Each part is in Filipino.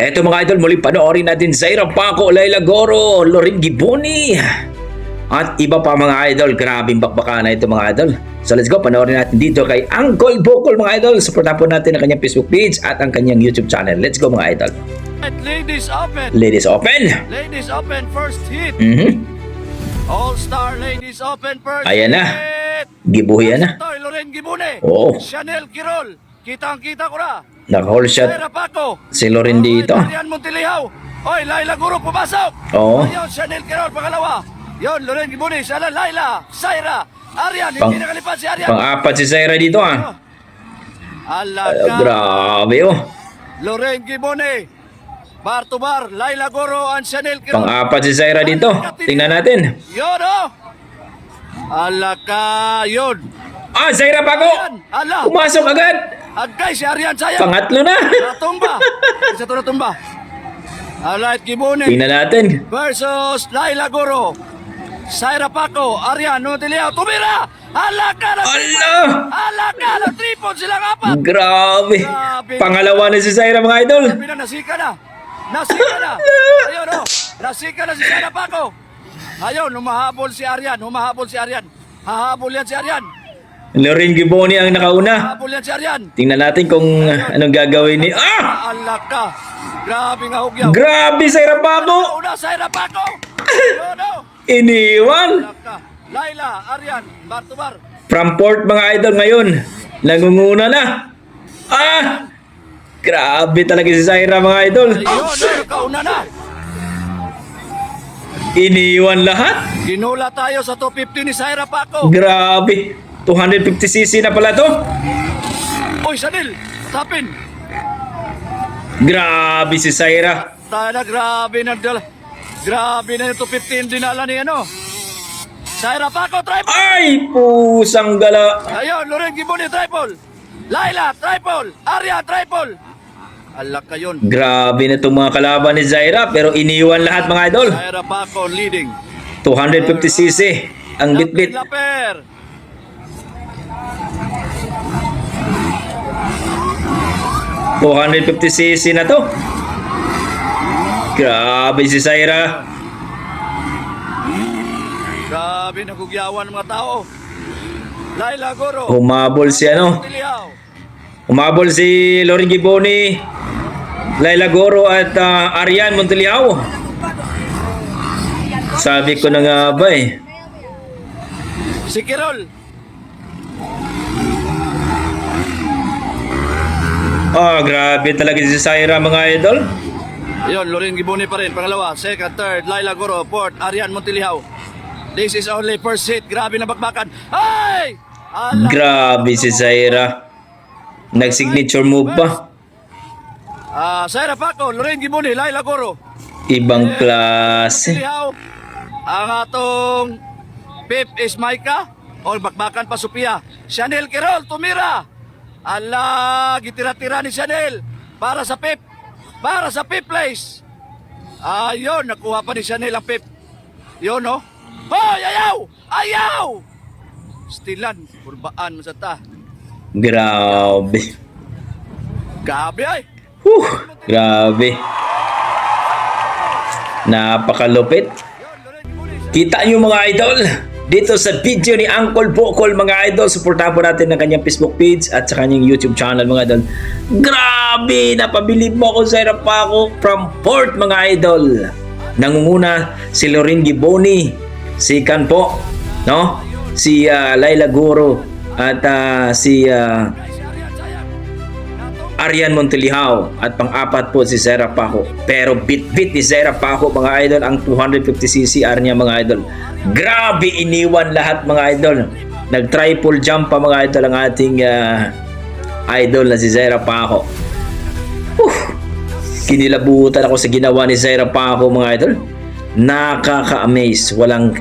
Eto mga idol, muli panoorin natin Zaira Paco, Laila Goro, Lorin Giboni at iba pa mga idol. Grabing bakbakan na ito mga idol. So let's go, panoorin natin dito kay Uncle Bokol mga idol. Supportan po natin ang kanyang Facebook page at ang kanyang YouTube channel. Let's go mga idol. Ladies open. Ladies open. Ladies open first hit. All-Star Ladies open first Ayan na. hit. Gibuhi na. Toy Loren Gibone. Oo. Chanel Kirol. Kitang-kita ko na. Naka-hold shot Zaira Paco. si Lorin dito. Arian Montiliao. Oy, Laila Guro pumasok. Oo. Ayun, Chanel Kirol pangalawa. Yon, Loren Gibone. Sana Laila. Zaira. Arian. Hindi nakalipad si Arian. Pang-apat si Zaira dito ah. Alaga. Grabe oh. Loren Gibone. Bar to bar. Laila Guro and Chanel Kirol. Pang-apat si Zaira dito. Tingnan natin. Yon, oh. Alaka. Yon. Ah, Zaira Paco. Ala. Pumasok agad. Agay si Arian Sayang. Pangatlo na. Natumba. Isa to natumba. Alright, Gibone Tingnan natin. versus Laila Guro. Zaira Paco, Arian Montiliao, tumira! Alaka na Ala! Alaka na tripod silang apat! Grabe. Grabe. Pangalawa na si Zaira mga idol. Sabi na, nasika na! Nasika na! Ayun o! Nasika na si Zaira Paco! Ayun, humahabol si Arian, humahabol si Arian. Hahabol yan si Arian. Lorin Giboni ang nakauna. Hahabol yan si Arian. Tingnan natin kung anong gagawin ni... Ah! Alaka! Grabe nga hugyaw. Grabe, Zaira Paco. Una, Zaira Paco! Ayun o! Iniwan. Alaka! Laila, Arian, bar to bar. From port mga idol ngayon. Nangunguna na. Ah! Grabe talaga si Zaira mga idol. Ayun, kauna na. Iniwan lahat. Ginula tayo sa 250 ni Zaira Paco. Grabe. 250cc na pala to. Uy, Sanil, tapin. Grabe si Zaira. Tana, grabe na dala. Grabe na yung 250 dinala ni ano. Zaira Paco, triple. Ay! Pusang gala. Ayun, Loren Giboni, triple. Laila, triple. Arya, triple. Alak ka yun. Grabe na itong mga kalaban ni Zaira pero iniwan lahat mga idol. Zaira Paco leading. 250cc ang bitbit. Laper. 250cc na to. Grabe si Zaira. Grabe, nagugyawan ng mga tao. Laila Goro. Humabol si ano. Montiliao. Humabol si Lorin Giboni, Laila Goro at Arian Montiliao. Sabi ko na nga ba eh. Si Kirol. Oh, grabe talaga si Zaira mga idol. Yun, Loren Giboni pa rin. Pangalawa, second, third, Laila Goro, fourth, Arian Montiliao. This is only first hit. Grabe na bakbakan. Ay! Ala! Grabe si Zaira. Nag-signature move pa. Zaira Paco, Loren Giboni, Laila Goro. Ibang klase. Montiliao. Ang atong fifth is Maika. O bakbakan pa Sophia. Chanel Kirol, tumira. Ala, gitira-tira ni Chanel. Para sa fifth. Para sa fifth place. Ayun, nakuha pa ni Chanel ang fifth. Yun, no? Hoy, ayaw! Ayaw! Stilan, purbaan mo sa ta. Grabe. Gabi ay! Grabe. Napakalupit. Kita nyo mga idol. Dito sa video ni Uncle Bokol mga idol. Supportahan po natin ang kanyang Facebook page at sa kanyang YouTube channel mga idol. Grabe! Napabilib mo ako Zaira Paco from port mga idol. Nangunguna si Lorin Giboni. Si Kan po. No? Si Laila Guro. At si Arian Montiliao. At pang-apat po si Zaira Paco. Pero bit-bit ni Zaira Paco mga idol ang 250cc niya mga idol. Grabe iniwan lahat mga idol. Nag-triple jump pa mga idol ang ating idol na si Zaira Paco. Kinilabutan ako sa ginawa ni Zaira Paco mga idol. Nakaka-amaze. Walang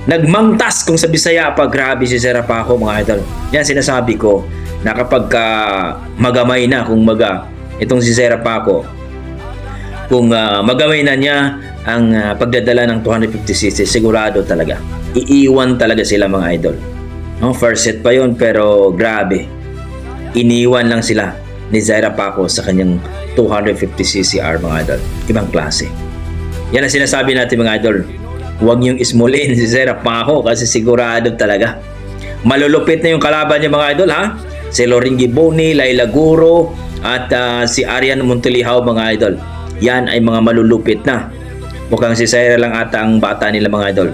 nagmangtas kung sa Bisaya pa. Grabe si Zaira Paco mga idol. Yan sinasabi ko na kapag magamay na kung itong si Zaira Paco, kung magamay na niya ang pagdadala ng 250cc, sigurado talaga iiwan talaga sila mga idol. No, first set pa yun pero grabe iniwan lang sila ni Zaira Paco sa kanyang 250ccr mga idol. Ibang klase. Yan ang sinasabi natin mga idol. Huwag niyong ismulin si Zaira Paco kasi sigurado talaga. Malulupit na yung kalaban niya mga idol ha. Si Loring Giboni, Laila Guro at si Arian Montoliao mga idol. Yan ay mga malulupit na. Mukhang si Zaira lang ata ang bata nila mga idol.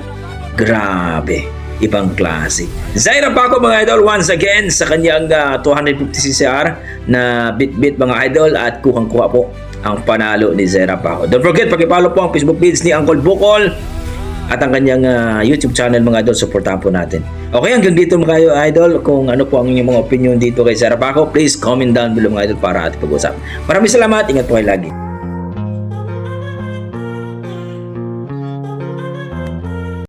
Grabe, ibang klase. Zaira Paco mga idol once again sa kanyang 250ccr na bit-bit mga idol at kuhang-kuha po ang panalo ni Zaira Paco. Don't forget, pakipollow po ang Facebook page ni Uncle Bukol at ang kanyang YouTube channel mga idol, supportahan po natin. Okay, hanggang dito mga idol. Kung ano po ang inyong mga opinion dito kay Zaira Paco, please comment down below mga idol para ating pag-usap. Maraming salamat, ingat po kayo lagi.